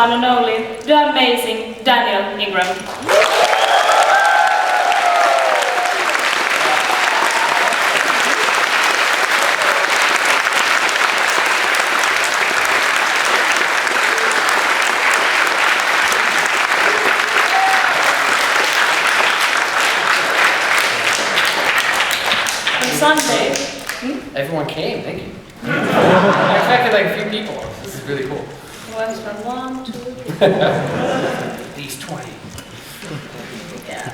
one and only, the amazing Daniel Ingram. Sunday. Everyone came, thank you. I expected like a few people. This is really cool. Well, it's got 1, 2, 3. At least 20. Yeah.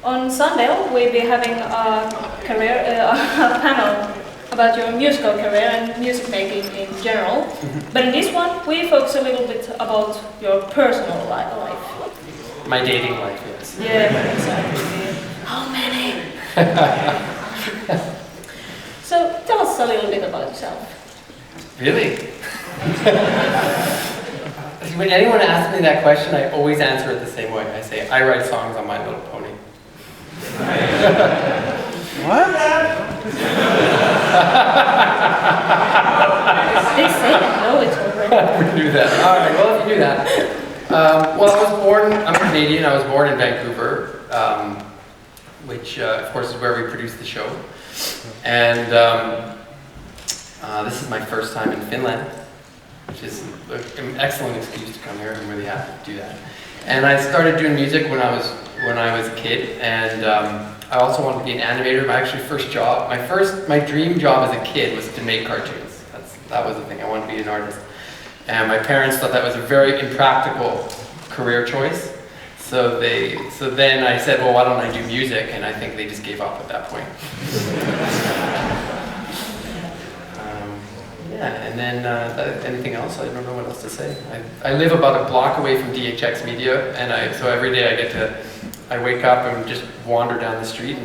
On Sunday, we'll be having a a panel about your musical career and music making in general. But in this one, we focus a little bit about your personal life. My dating life, yes. Yeah, exactly. How many? So tell us a little bit about yourself. Really? When anyone asks me that question, I always answer it the same way. I say, I write songs on My Little Pony. What? They say that. No, it's already. We knew that. All right, well, if you knew that. Well, I'm Canadian. I was born in Vancouver, which, of course, is where we produce the show. And this is my first time in Finland, which is an excellent excuse to come here. I'm really happy to do that. And I started doing music when I was a kid, and I also wanted to be an animator. My actually first job, my dream job as a kid was to make cartoons. That was the thing. I wanted to be an artist. And my parents thought that was a very impractical career choice. So then I said, well, why don't I do music? And I think they just gave up at that point. Yeah, and then anything else? I don't know what else to say. I live about a block away from DHX Media, and so every day I wake up and just wander down the street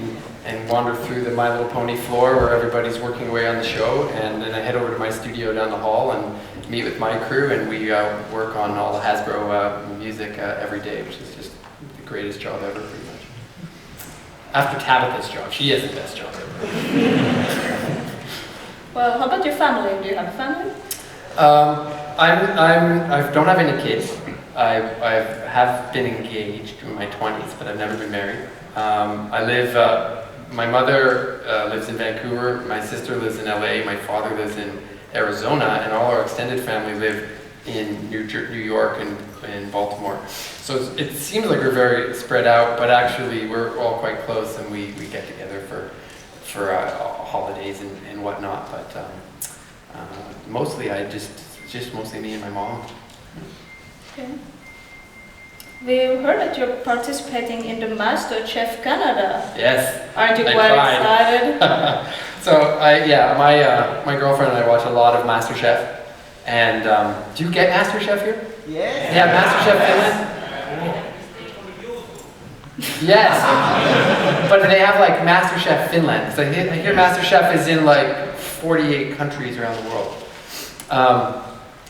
and wander through the My Little Pony floor where everybody's working away on the show, and then I head over to my studio down the hall and meet with my crew, and we work on all the Hasbro music every day, which is just the greatest job ever, pretty much. After Tabitha's job, she has the best job ever. Well, how about your family? Do you have a family? I don't have any kids. I have been engaged in my 20s, but I've never been married. My mother lives in Vancouver, my sister lives in LA, my father lives in Arizona, and all our extended family live in New York and Baltimore. So it seems like we're very spread out, but actually we're all quite close, and we get together for holidays and whatnot. But mostly just mostly me and my mom. Okay. We heard that you're participating in the MasterChef Canada. Yes. Aren't you quite excited? So my girlfriend and I watch a lot of MasterChef. And do you get MasterChef here? Yeah. Yeah, MasterChef Finland. Yes. But they have like MasterChef Finland. So I hear MasterChef is in like 48 countries around the world.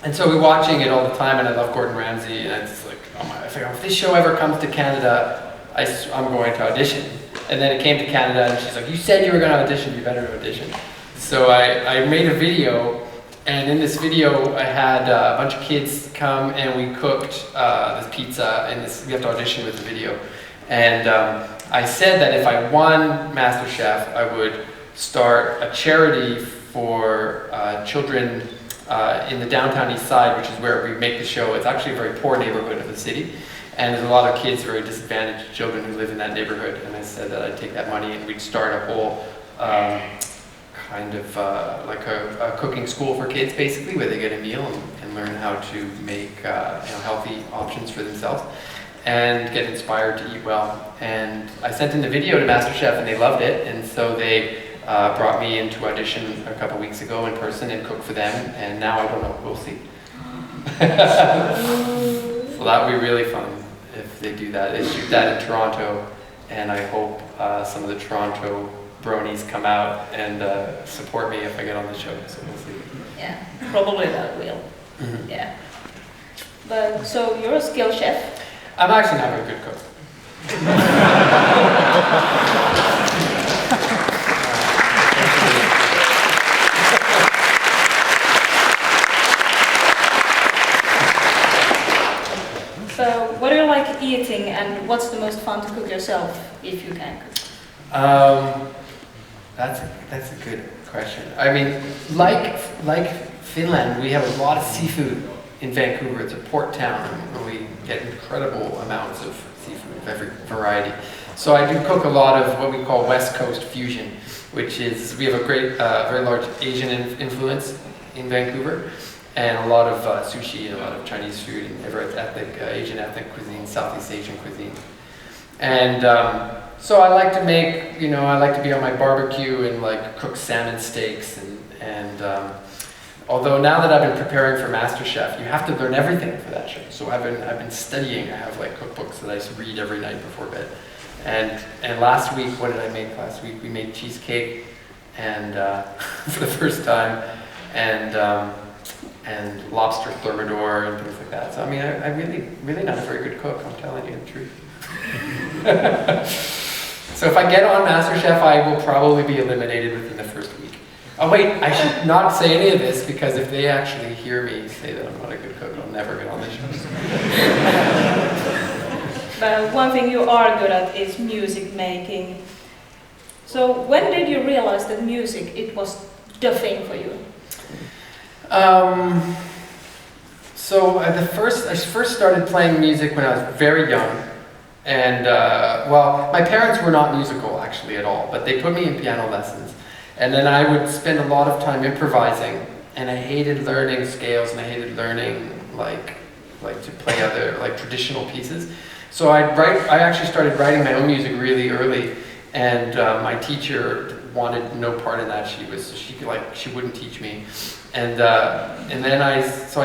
And so we're watching it all the time, and I love Gordon Ramsay, and it's like, oh my, if this show ever comes to Canada, I'm going to audition. And then it came to Canada, and she's like, you said you were going to audition, you better audition. So I made a video, and in this video I had a bunch of kids come, and we cooked this pizza, and we have to audition with the video. And I said that if I won MasterChef, I would start a charity for children in the downtown east side, which is where we make the show. It's actually a very poor neighborhood of the city, and there's a lot of kids, very disadvantaged children who live in that neighborhood. And I said that I'd take that money and we'd start a whole kind of like a cooking school for kids, basically, where they get a meal and learn how to make healthy options for themselves and get inspired to eat well. And I sent in the video to MasterChef, and they loved it, and so they brought me in to audition a couple weeks ago in person and cook for them, and now I don't know, we'll see. So that would be really fun if they do that. They shoot that in Toronto, and I hope some of the Toronto bronies come out and support me if I get on the show, so we'll see. Yeah, probably that will. Mm-hmm. Yeah. But so you're a skilled chef? I'm actually not a very good cook. most fun to cook yourself, if you can cook? That's a good question. I mean, like Finland, we have a lot of seafood in Vancouver. It's a port town, and we get incredible amounts of seafood of every variety. So I do cook a lot of what we call West Coast fusion, which is, we have a great, very large Asian influence in Vancouver, and a lot of sushi and a lot of Chinese food and Asian ethnic cuisine, Southeast Asian cuisine. And so I like to make, I like to be on my barbecue and like cook salmon steaks and although now that I've been preparing for MasterChef, you have to learn everything for that show. So I've been studying. I have like cookbooks that I read every night before bed. And last week, what did I make last week? We made cheesecake and for the first time, and lobster thermidor and things like that. So I mean, I really not a very good cook. I'm telling you the truth. So if I get on MasterChef, I will probably be eliminated within the first week. Oh wait, I should not say any of this because if they actually hear me say that I'm not a good cook, I'll never get on the show. But one thing you are good at is music making. So when did you realize that music, it was the thing for you? I first started playing music when I was very young. And, my parents were not musical actually at all, but they put me in piano lessons. And then I would spend a lot of time improvising, and I hated learning scales, and I hated learning like to play other traditional pieces. So I actually started writing my own music really early, and my teacher wanted no part in that. She wouldn't teach me, and then I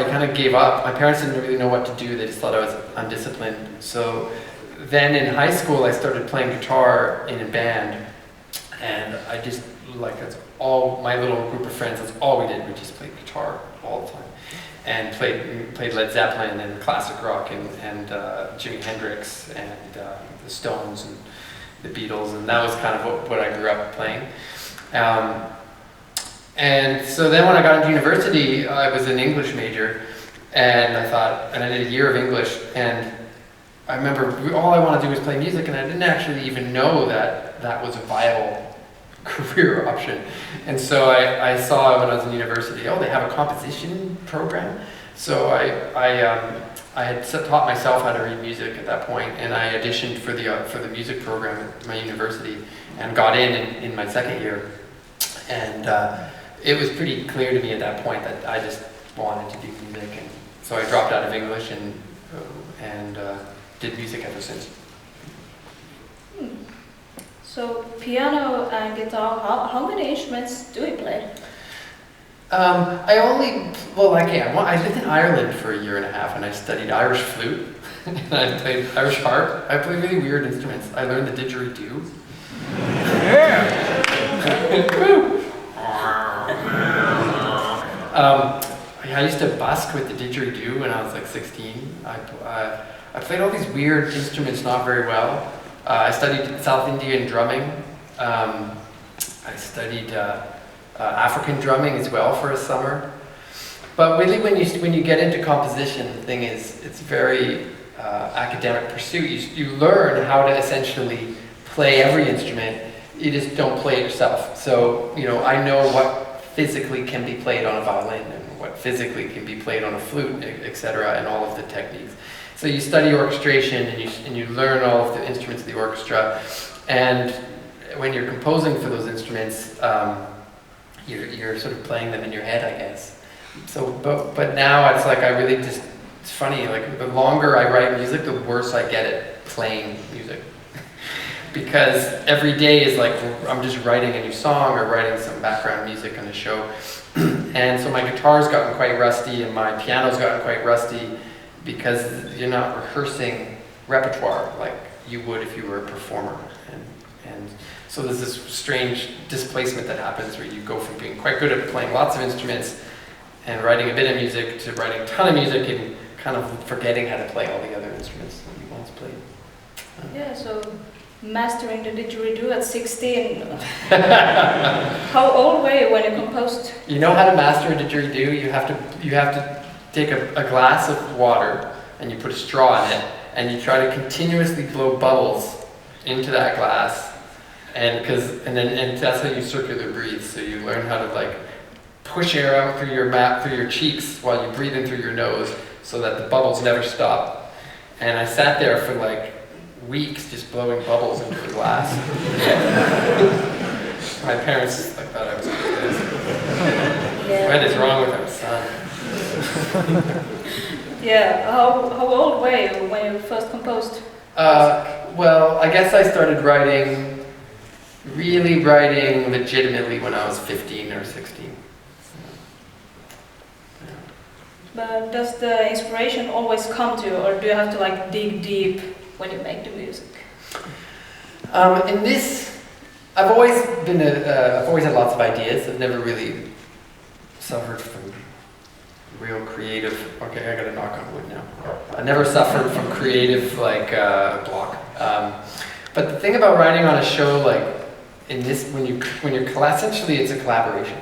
kind of gave up. My parents didn't really know what to do. They just thought I was undisciplined. So then in high school, I started playing guitar in a band, and I just that's all my little group of friends. That's all we did. We just played guitar all the time. And played Led Zeppelin and classic rock and Jimi Hendrix and the Stones and the Beatles, and that was kind of what I grew up playing. And so then when I got into university, I was an English major, and I did a year of English, and I remember all I wanted to do was play music, and I didn't actually even know that was a viable career option. And so I saw when I was in university, they have a composition program. So I had taught myself how to read music at that point, and I auditioned for the music program at my university and got in my second year. And it was pretty clear to me at that point that I just wanted to do music, and so I dropped out of English and did music ever since. So piano and guitar, how many instruments do you play? I lived in Ireland for a year and a half, and I studied Irish flute, and I played Irish harp. I play really weird instruments. I learned the didgeridoo. Yeah! I used to busk with the didgeridoo when I was like 16. I played all these weird instruments not very well. I studied South Indian drumming. I studied African drumming as well for a summer. But really, when you get into composition, the thing is, it's very academic pursuit. You learn how to essentially play every instrument. You just don't play it yourself. So I know what physically can be played on a violin and what physically can be played on a flute, etc., and all of the techniques. So you study orchestration and you learn all of the instruments of the orchestra, and when you're composing for those instruments, you're sort of playing them in your head, I guess. So, but now it's like it's funny, like the longer I write music, the worse I get at playing music. Because every day is like I'm just writing a new song or writing some background music on the show. And so my guitar's gotten quite rusty and my piano's gotten quite rusty, because you're not rehearsing repertoire like you would if you were a performer. And so there's this strange displacement that happens where you go from being quite good at playing lots of instruments and writing a bit of music to writing a ton of music and kind of forgetting how to play all the other instruments that you once played. Yeah, so mastering the didgeridoo at 16. How old were you when you composed? You know how to master a didgeridoo? You have to take a glass of water and you put a straw in it, and you try to continuously blow bubbles into that glass, and that's how you circular breathe. So you learn how to like push air out through your cheeks while you breathe in through your nose, so that the bubbles never stop. And I sat there for like weeks just blowing bubbles into the glass. My parents like thought I was crazy. What is wrong with our son? Yeah. How old were you when you first composed? Well, I guess I started really writing legitimately when I was 15 or 16. But does the inspiration always come to you, or do you have to like dig deep when you make the music? In this, I've always had lots of ideas. I've never really suffered from real creative. Okay, I gotta knock on wood now. I never suffered from creative block. But the thing about writing on a show like in this, when you're essentially it's a collaboration.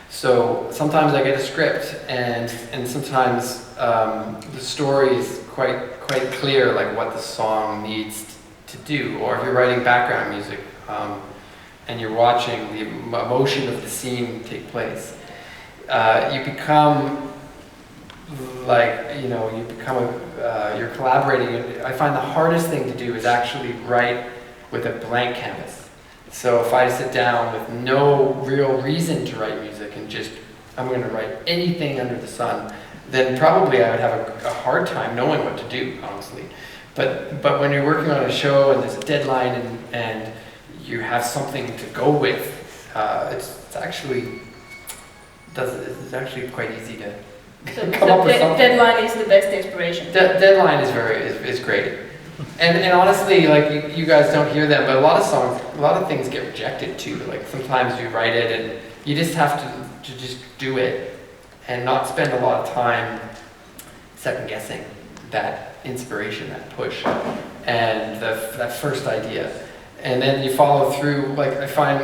So sometimes I get a script, and sometimes the story is quite clear, like what the song needs to do. Or if you're writing background music and you're watching the emotion of the scene take place, you become you're collaborating. I find the hardest thing to do is actually write with a blank canvas. So if I sit down with no real reason to write music and just, I'm going to write anything under the sun, then probably I would have a hard time knowing what to do, honestly. But when you're working on a show and there's a deadline and you have something to go with, it's actually quite easy to come up with something. Deadline is the best inspiration. Deadline is great. And honestly, like you guys don't hear them, but a lot of things get rejected too. Like sometimes you write it and you just have to just do it and not spend a lot of time second guessing that inspiration, that push, and that first idea. And then you follow through. Like I find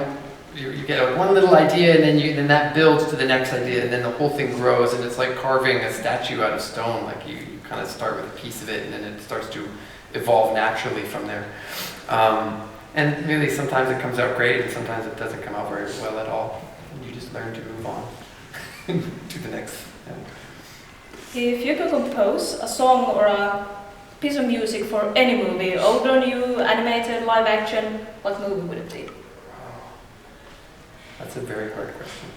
you get one little idea, and then that builds to the next idea, and then the whole thing grows, and it's like carving a statue out of stone. Like you kind of start with a piece of it, and then it starts to evolve naturally from there. And really sometimes it comes out great and sometimes it doesn't come out very well at all. And you just learn to move on to the next. Yeah. If you could compose a song or a piece of music for any movie, old or new, animated, live action, what movie would it be? That's a very hard question.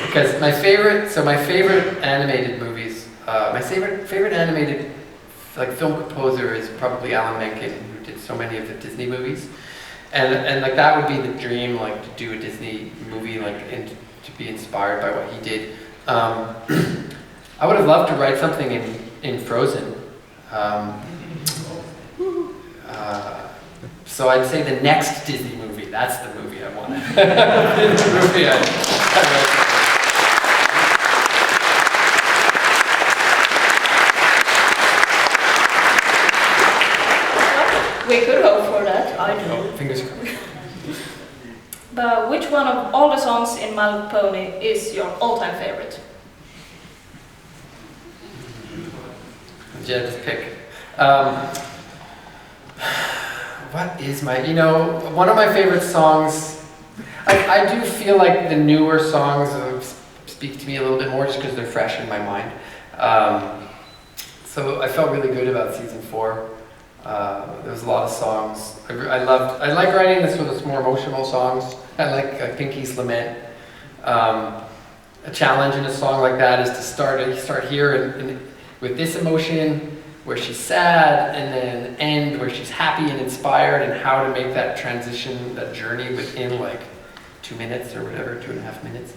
Because my favorite animated movies, my favorite animated film composer is probably Alan Menken, who did so many of the Disney movies, and like that would be the dream, like to do a Disney movie, like and to be inspired by what he did. I would have loved to write something in Frozen. So I'd say the next Disney movie. That's the movie I want. The movie I write. We could hope for that, I do. Oh, fingers crossed. But which one of all the songs in My Little Pony is your all-time favorite? Yeah, just pick. What is one of my favorite songs, I do feel like the newer songs speak to me a little bit more just because they're fresh in my mind. So I felt really good about season 4. There was a lot of songs. I like writing this with more emotional songs. I like Pinky's Lament. A challenge in a song like that is to start here and with this emotion where she's sad, and then end where she's happy and inspired, and how to make that transition, that journey within like 2 minutes or whatever, 2.5 minutes.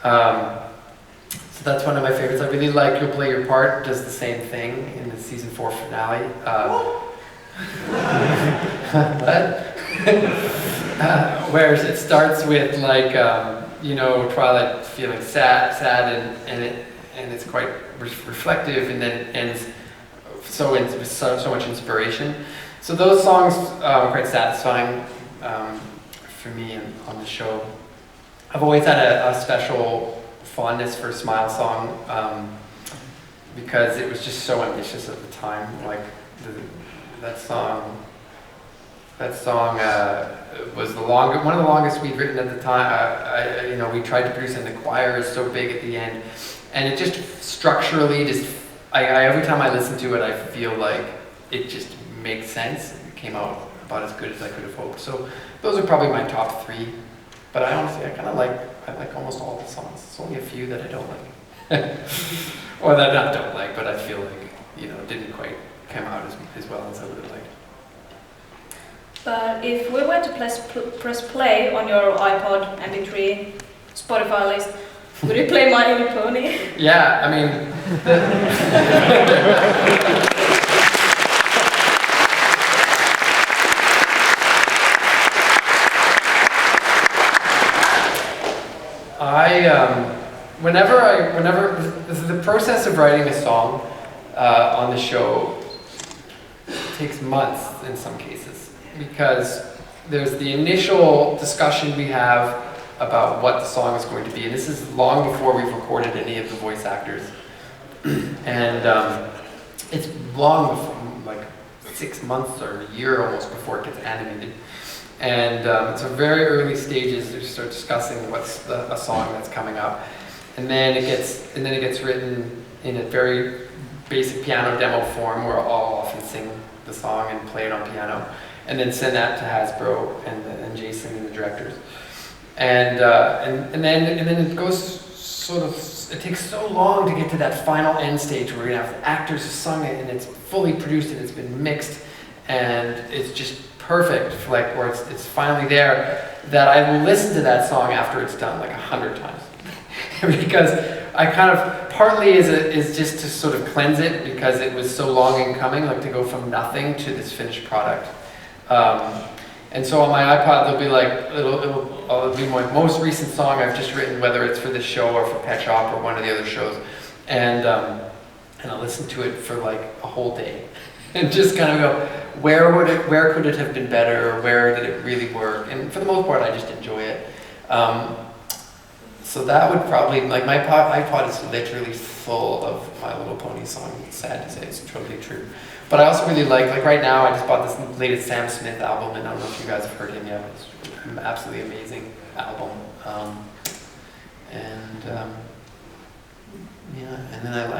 So that's one of my favorites. I really like You'll Play Your Part, does the same thing in the season 4 finale. Whereas it starts with like, Twilight feeling sad and it's quite reflective, and then ends with so much inspiration. So those songs are quite satisfying for me on the show. I've always had a special fondness for Smile Song because it was just so ambitious at the time. Like That song was one of the longest we'd written at the time. We tried to produce it, and the choir is so big at the end, and it just structurally every time I listen to it, I feel like it just makes sense. It came out about as good as I could have hoped. So those are probably my top 3. But I like almost all the songs. There's only a few that I don't like, or that I don't like, but I feel like didn't quite come out as well as I would have liked. But if we were to press play on your iPod, MP3, Spotify list, would you play My Little Pony? Yeah, I mean. Whenever the process of writing a song on the show takes months in some cases, because there's the initial discussion we have about what the song is going to be, and this is long before we've recorded any of the voice actors, and it's long before, like 6 months or a year almost before it gets animated. And so very early stages to start discussing what's a song that's coming up, and then it gets written in a very basic piano demo form where I'll often sing the song and play it on piano, and then send that to Hasbro and Jason and the directors, and then it goes it takes so long to get to that final end stage where you have the actors who sung it and it's fully produced and it's been mixed and it's just perfect, where it's finally there, that I will listen to that song after it's done like 100 times. Because I kind of, partly is just to sort of cleanse it, because it was so long in coming, like to go from nothing to this finished product. And so on my iPod, there'll be like, it'll be my most recent song I've just written, whether it's for this show or for Pet Shop or one of the other shows. And I'll listen to it for like a whole day. And just kind of go, where could it have been better, or where did it really work? And for the most part, I just enjoy it. So that would probably, like, my iPod is literally full of My Little Pony songs. It's sad to say, it's totally true. But I also really like right now, I just bought this latest Sam Smith album, and I don't know if you guys have heard him yet. It's an absolutely amazing album. Yeah, and then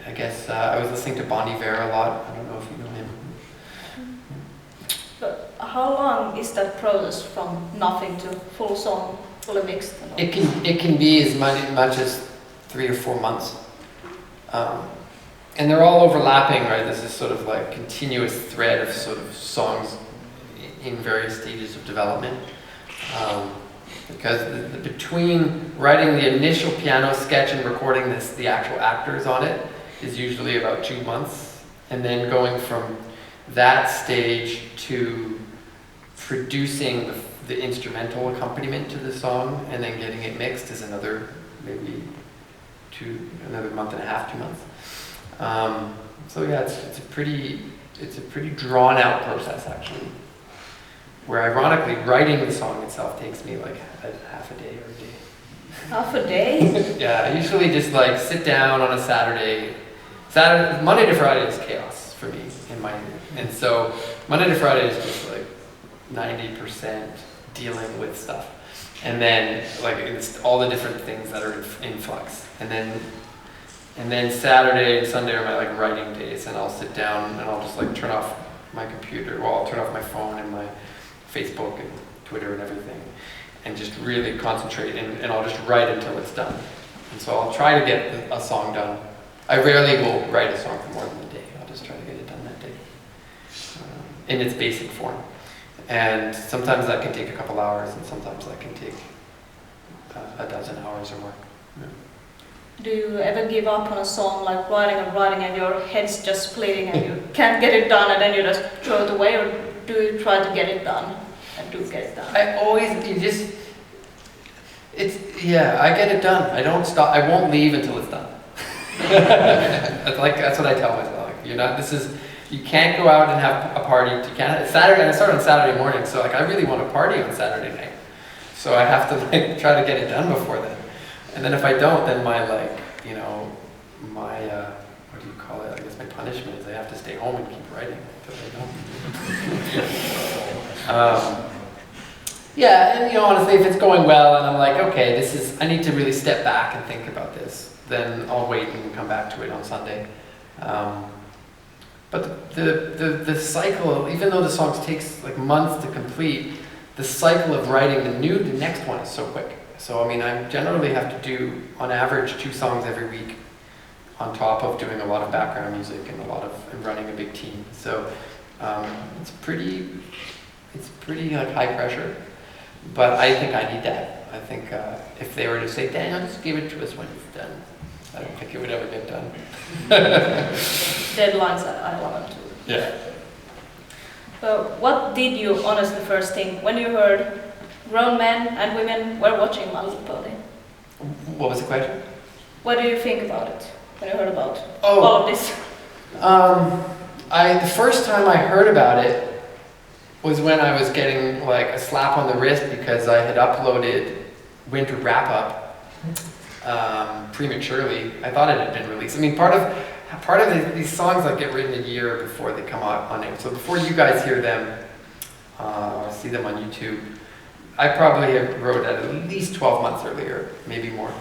I guess I was listening to Bon Iver a lot. I don't know if you know him. But how long is that process from nothing to full song, fully mixed? It can be as much as 3 or 4 months. And they're all overlapping, right? This is sort of like continuous thread of sort of songs in various stages of development. Because between writing the initial piano sketch and recording the actual actors on it is usually about 2 months. And then going from that stage to producing the instrumental accompaniment to the song and then getting it mixed is another month and a half, 2 months. So yeah, it's a pretty drawn out process actually. Where ironically, writing the song itself takes me like half a day or a day. Half a day? Yeah, I usually just like sit down on a Saturday. Monday to Friday is chaos for me and so Monday to Friday is just like 90% dealing with stuff. And then like it's all the different things that are in flux. And then Saturday and Sunday are my like writing days, and I'll sit down and I'll just like turn off my computer, I'll turn off my phone and my Facebook and Twitter and everything, and just really concentrate, and I'll just write until it's done. And so I'll try to get a song done. I rarely will write a song for more than a day. I'll just try to get it done that day in its basic form. And sometimes that can take a couple hours, and sometimes that can take a dozen hours or more. Yeah. Do you ever give up on a song, like writing and your head's just splitting and you can't get it done, and then you just throw it away, or do you try to get it done and do get it done? I get it done. I don't stop. I won't leave until it's done. That's what I tell myself. Like, you can't go out and have a party. You can't. It's Saturday. I start on Saturday morning, so like I really want to party on Saturday night. So I have to like try to get it done before then. And then if I don't, then my what do you call it? I guess my punishment is I have to stay home and keep writing until I don't. Yeah, and honestly, if it's going well and I'm like, okay, I need to really step back and think about this, then I'll wait and come back to it on Sunday. But the cycle, even though the songs takes like months to complete, the cycle of writing the next one is so quick. So I mean, I generally have to do, on average, 2 songs every week, on top of doing a lot of background music and running a big team. So it's pretty like high pressure. But I think I need that. I think if they were to say, Daniel, just give it to us when it's done, I don't think it would ever get done. Deadlines, I love them too. Yeah. What did you honestly first think when you heard grown men and women were watching My Little Pony? What was the question? What do you think about it when you heard about all of this? The first time I heard about it was when I was getting like a slap on the wrist because I had uploaded Winter Wrap Up prematurely. I thought it had been released. I mean, part of these songs like get written a year before they come out on it. So before you guys hear them, or see them on YouTube, I probably wrote at least 12 months earlier, maybe more.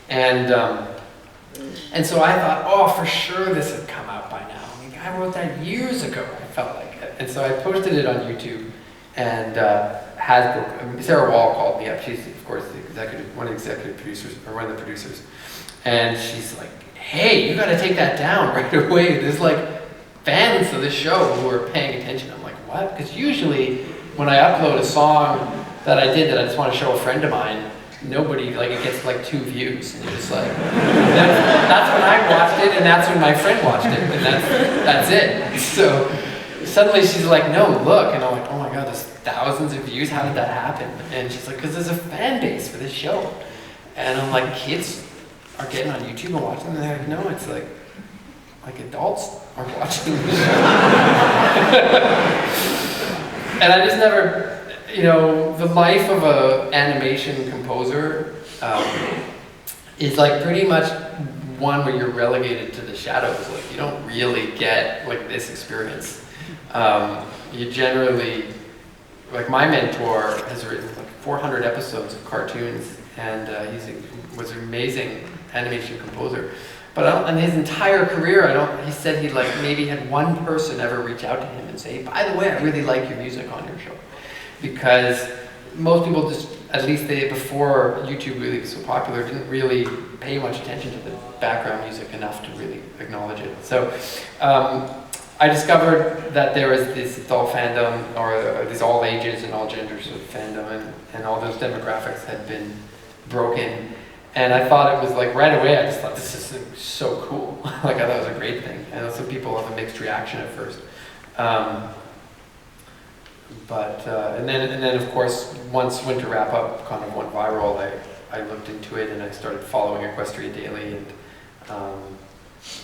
And so I thought, oh, for sure this had come out by now. I mean, I wrote that years ago, I felt like. And so I posted it on YouTube, and Sarah Wall called me up. She's, of course, one of the executive producers, or one of the producers. And she's like, hey, you got to take that down right away. There's like fans of the show who are paying attention. I'm like, what? Because usually when I upload a song that I did that I just want to show a friend of mine, nobody, like it gets like 2 views. And you're just like, that's when I watched it, and that's when my friend watched it, and that's it. So suddenly she's like, no, look. And I'm like, oh my God, there's thousands of views. How did that happen? And she's like, because there's a fan base for this show. And I'm like, kids are getting on YouTube and watching, and they're like, no, it's like adults are watching this show. And I just never, the life of an animation composer is like pretty much one where you're relegated to the shadows. Like you don't really get like this experience. You generally, like my mentor has written like 400 episodes of cartoons, and was an amazing animation composer. But in his entire career, he said he like maybe had one person ever reach out to him and say, by the way, I really like your music on your show. Because most people just, at least before YouTube really was so popular, didn't really pay much attention to the background music enough to really acknowledge it. So I discovered that there was this adult fandom, or these all ages and all genders of fandom, and all those demographics had been broken. And I thought it was like right away, I just thought this is so cool. Like I thought it was a great thing. And some people have a mixed reaction at first. And then of course, once Winter Wrap Up kind of went viral, I looked into it and I started following Equestria daily and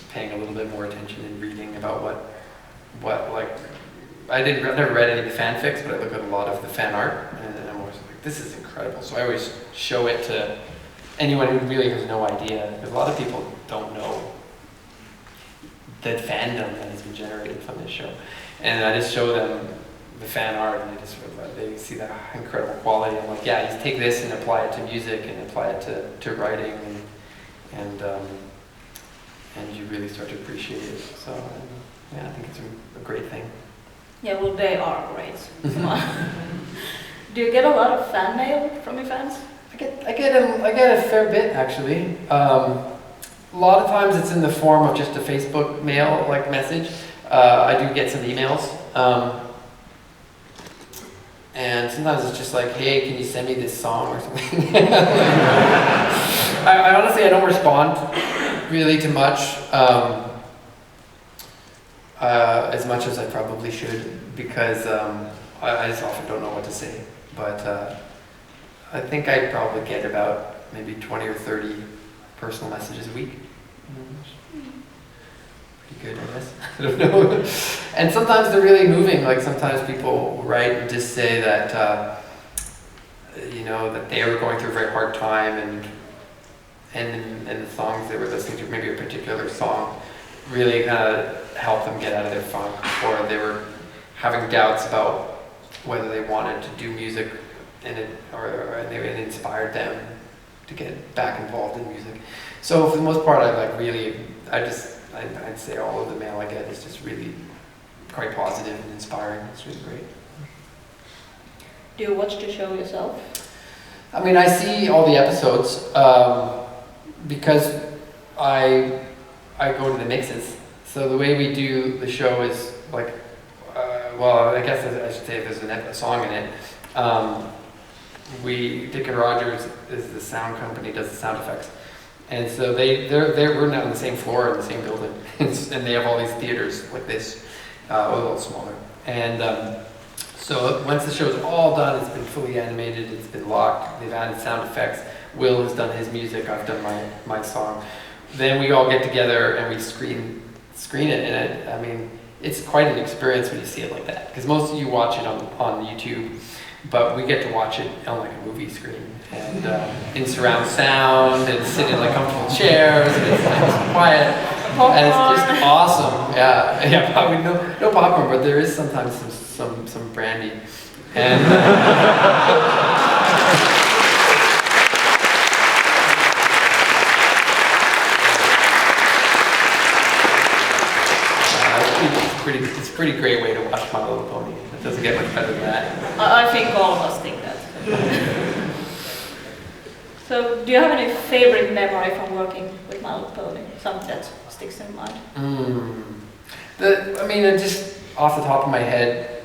paying a little bit more attention and reading about what like, I've never read any of the fanfics, but I look at a lot of the fan art, and I'm always like, this is incredible. So I always show it to anyone who really has no idea, because a lot of people don't know the fandom that has been generated from this show. And I just show them the fan art, and they see that incredible quality. I'm like, yeah, you take this and apply it to music and apply it to writing, and you really start to appreciate it. So yeah, I think it's a great thing. Yeah, well, they are great. Come on. Do you get a lot of fan mail from your fans? I get a fair bit actually. A lot of times it's in the form of just a Facebook mail like message. I do get some emails, and sometimes it's just like, hey, can you send me this song or something? I honestly don't respond really to much, as much as I probably should, because I just often don't know what to say. But I think I probably get about maybe 20 or 30 personal messages a week. Pretty good, I guess. I don't know. And sometimes they're really moving. Like sometimes people write and just say that, that they were going through a very hard time, and the songs they were listening to, maybe a particular song, really kind of helped them get out of their funk, or they were having doubts about whether they wanted to do music, and it inspired them to get back involved in music. So for the most part, I'd say all of the mail I get is just really quite positive and inspiring. It's really great. Do you watch the show yourself? I mean, I see all the episodes because I go to the mixes. So the way we do the show is like, well, I guess I should say there's a song in it. Dick and Rogers is the sound company, does the sound effects. And so we're now on the same floor in the same building, and they have all these theaters like this, a little smaller. And so once the show's all done, it's been fully animated, it's been locked, they've added sound effects. Will has done his music, I've done my song. Then we all get together and we screen it, and I mean, it's quite an experience when you see it like that, because most of you watch it on YouTube, but we get to watch it on like a movie screen, and in surround sound, and sit in like comfortable chairs, and it's nice and quiet, and it's just awesome. Yeah, probably no popcorn, but there is sometimes some brandy, and it's a pretty great way to watch My Little Pony. It doesn't get much better than that. I think all of us think that. So, do you have any favorite memory from working with My Little Pony? Something that sticks in mind? Just off the top of my head,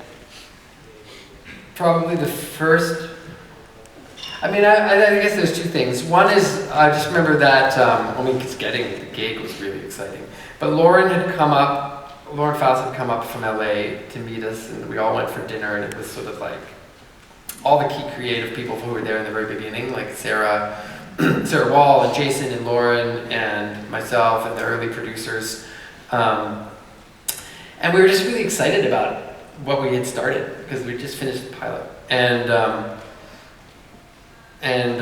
probably the first. I guess there's two things. One is I just remember that because getting the gig was really exciting. But Lauren Faust had come up from LA to meet us, and we all went for dinner, and it was sort of like all the key creative people who were there in the very beginning, like Sarah Wall and Jason and Lauren and myself and the early producers. And we were just really excited about what we had started, because we just finished the pilot. And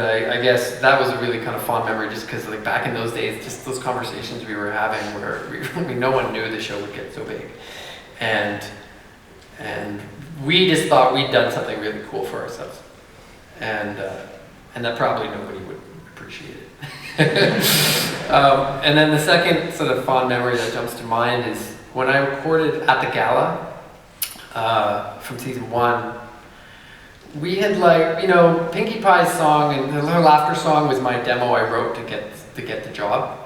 I guess that was a really kind of fond memory, just because like back in those days, just those conversations we were having where no one knew the show would get so big, and we just thought we'd done something really cool for ourselves, and that probably nobody would appreciate it. And then the second sort of fond memory that jumps to mind is when I recorded at the gala from season 1. We had Pinkie Pie's song and her laughter song was my demo I wrote to get the job,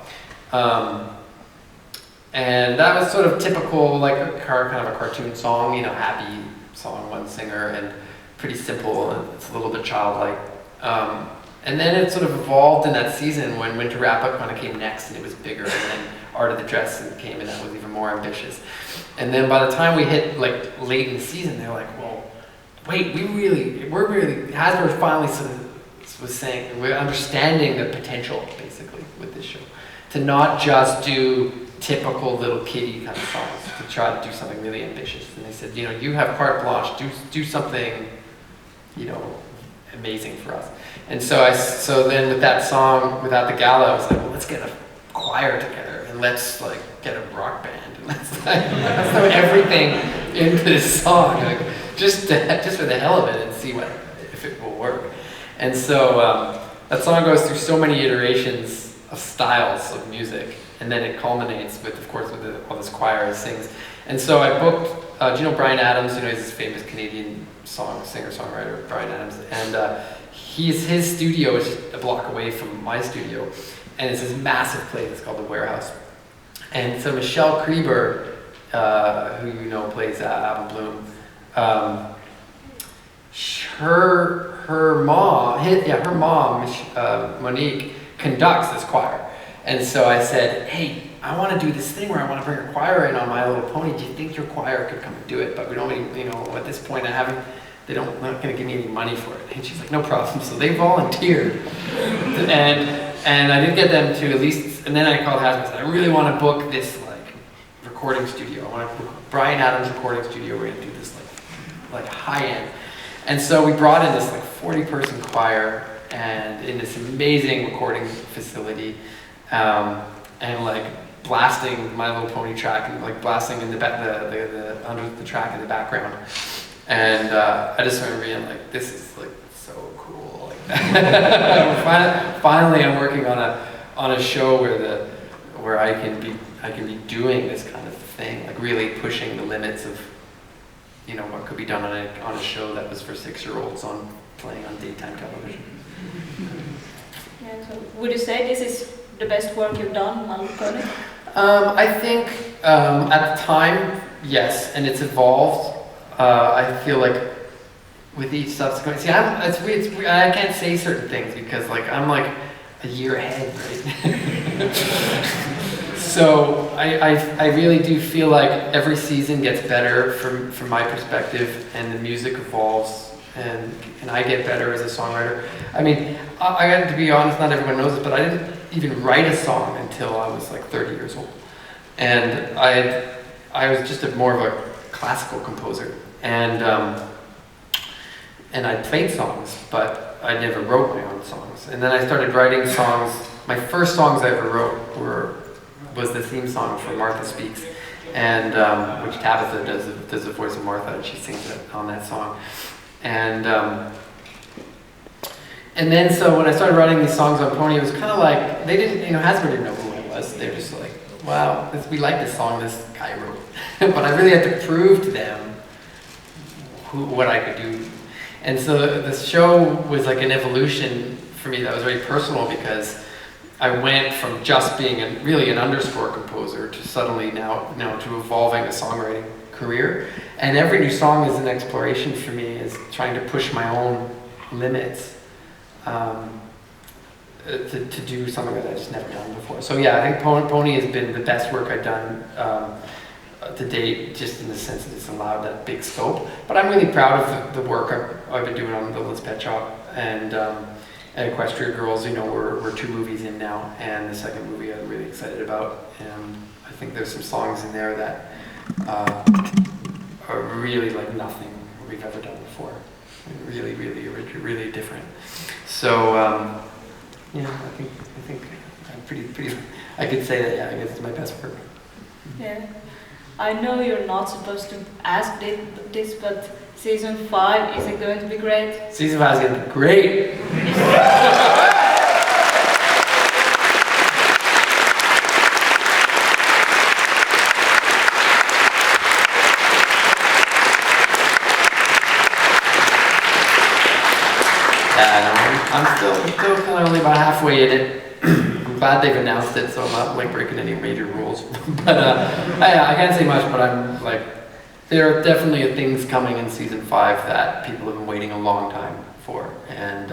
and that was sort of typical, like kind of a cartoon song, happy song, one singer, and pretty simple, and it's a little bit childlike. And then it sort of evolved in that season when Winter Wrap-Up kind of came next, and it was bigger, and then Art of the Dress came, and that was even more ambitious. And then by the time we hit like late in the season, they were like, well, wait, Hasbro finally sort of was saying, we're understanding the potential, basically, with this show. To not just do typical little kiddie kind of songs, to try to do something really ambitious. And they said, you have carte blanche, do something, amazing for us. And so then with that song, Without the Gala, I was like, well, let's get a choir together, and let's get a rock band, and let's throw everything into this song. Just for the hell of it, and see if it will work. And so that song goes through so many iterations of styles of music, and then it culminates with, of course, with all this choir and sings. And so I booked, do you know Bryan Adams? He's this famous Canadian singer-songwriter, Bryan Adams, and his studio is just a block away from my studio, and it's this massive place. It's called The Warehouse. And so Michelle Krieber, who plays Apple Bloom. Her mom, Monique, conducts this choir. And so I said, hey, I want to do this thing where I want to bring a choir in on My Little Pony. Do you think your choir could come and do it? But we don't, at this point they're not going to give me any money for it. And she's like, no problem. So they volunteered. And I did get them to at least, and then I called Hasbro and said, I really want to book this recording studio. I want to book Bryan Adams recording studio. We're going to do this like high end. And so we brought in this 40-person choir and in this amazing recording facility, and blasting My Little Pony track and like blasting in the under the track in the background, and I just remember being like, this is like so cool. Like finally, I'm working on a show where I can be doing this kind of thing, like really pushing the limits of what could be done on a show that was for 6-year-olds playing on daytime television. Yeah, so would you say this is the best work you've done, My Little Pony? I think at the time, yes, and it's evolved. I feel like with each subsequent, I can't say certain things because like I'm like a year ahead, right? So I really do feel like every season gets better from my perspective, and the music evolves, and I get better as a songwriter. I mean, I got to be honest, not everyone knows it, but I didn't even write a song until I was like 30 years old. And I was just more of a classical composer. And I played songs, but I never wrote my own songs. And then I started writing songs. My first songs I ever wrote was the theme song for Martha Speaks, and which Tabitha does the voice of Martha, and she sings it on that song. And then so when I started writing these songs on Pony, it was kind of like, they didn't, Hasbro didn't know who I was. They were just like, wow, we like this song this guy wrote. But I really had to prove to them what I could do. And so the show was like an evolution for me that was very personal, because I went from just being really an underscore composer to suddenly now to evolving a songwriting career. And every new song is an exploration for me, is trying to push my own limits. To do something that I've just never done before. So yeah, I think Pony has been the best work I've done to date, just in the sense that it's allowed that big scope. But I'm really proud of the work I've been doing on the Littlest Pet Shop and Equestria Girls. We're 2 movies in now, and the second movie I'm really excited about. And I think there's some songs in there that are really like nothing we've ever done before. Really, really, really different. So yeah, I think I'm pretty. I could say that. Yeah, I guess it's my best work. Yeah, I know you're not supposed to ask this, but season 5, is it going to be great? Season 5 is going to be great. I'm still kind of only about halfway in it. I'm glad they've announced it, so I'm not like breaking any major rules. But I can't say much, but I'm like, there are definitely things coming in season 5 that people have been waiting a long time for, and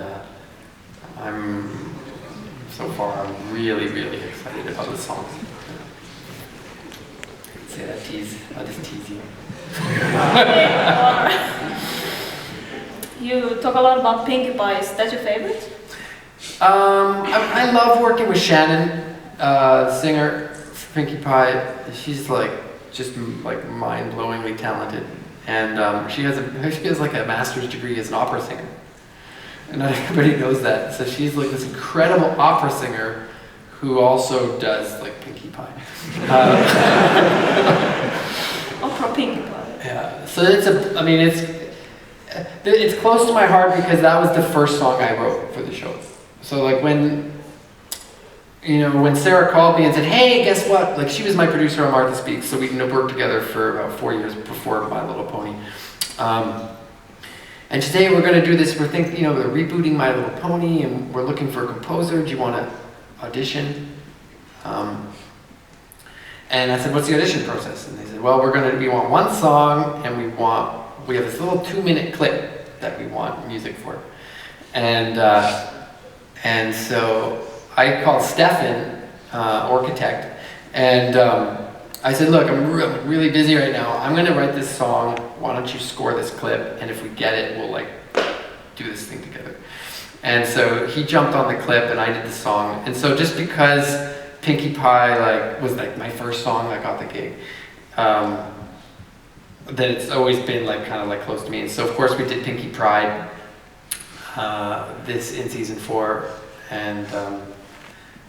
so far I'm really, really excited about the songs. Say that tease. I'll just tease you. You talk a lot about Pinkie Pie. Is that your favorite? I love working with Shannon, singer for Pinkie Pie. She's like just like mind-blowingly talented, and she has like a master's degree as an opera singer, and not everybody knows that. So she's like this incredible opera singer who also does like Pinkie Pie. Opera Pinkie Pie. Yeah. So it's close to my heart because that was the first song I wrote for the show. So like when Sarah called me and said, hey, guess what? Like she was my producer on Martha Speaks, so we worked together for about 4 years before My Little Pony. And today we're going to do this, we're thinking, we're rebooting My Little Pony and we're looking for a composer. Do you want to audition? And I said, what's the audition process? And they said, well, we want one song and we have this little 2-minute clip that we want music for. And so I called Stefan, architect, and I said, look, I'm really busy right now. I'm going to write this song. Why don't you score this clip? And if we get it, we'll like do this thing together. And so he jumped on the clip and I did the song. And so just because Pinkie Pie was my first song that got the gig, then it's always been kind of close to me. And so of course we did Pinkie Pride this in season 4, and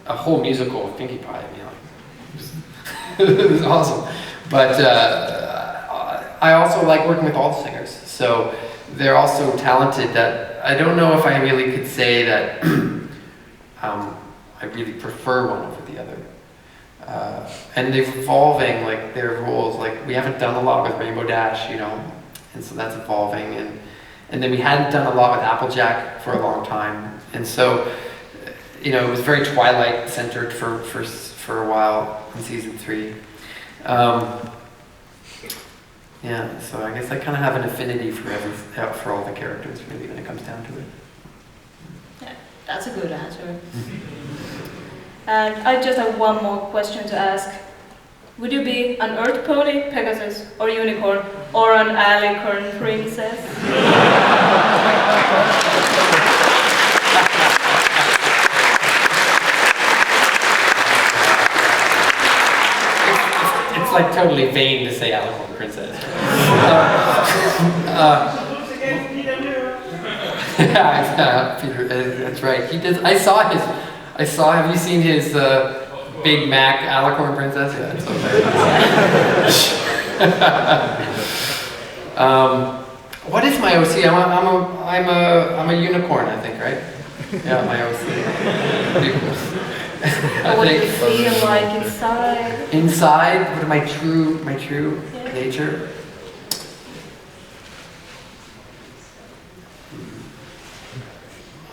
a whole musical of Pinkie Pie. It was awesome. But I also like working with all the singers. So they're all so talented that I don't know if I really could say that I really prefer one over the other. And they're evolving, like their roles. Like we haven't done a lot with Rainbow Dash, you know, and so that's evolving. And then we hadn't done a lot with Applejack for a long time. And so, you know, it was very Twilight centered for a while in season 3. Yeah, so I guess I kind of have an affinity for all the characters, really, when it comes down to it. Yeah, that's a good answer. And I just have one more question to ask. Would you be an Earth Pony, Pegasus, or Unicorn, or an Alicorn Princess? It's like totally vain to say Alicorn Princess. Yeah, Peter, that's right. He does. I saw. Have you seen his Big Mac Alicorn Princess? Yeah, it's okay. What is my OC? I'm a unicorn, I think, right? Yeah, my OC. What do you feel like inside? Inside, what my true nature?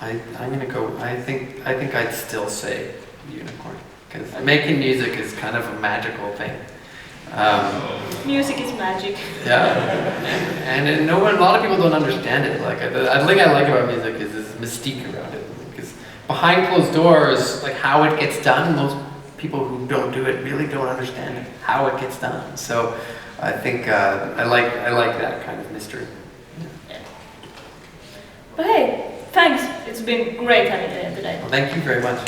I'm gonna go. I think I'd still say unicorn, because making music is kind of a magical thing. Music is magic. Yeah, and a lot of people don't understand it. Like the thing I like about music is this mystique around it, because behind closed doors, like how it gets done, most people who don't do it really don't understand how it gets done. So I think I like that kind of mystery. Yeah. But hey, thanks. It's been great having you here today. Well, thank you very much.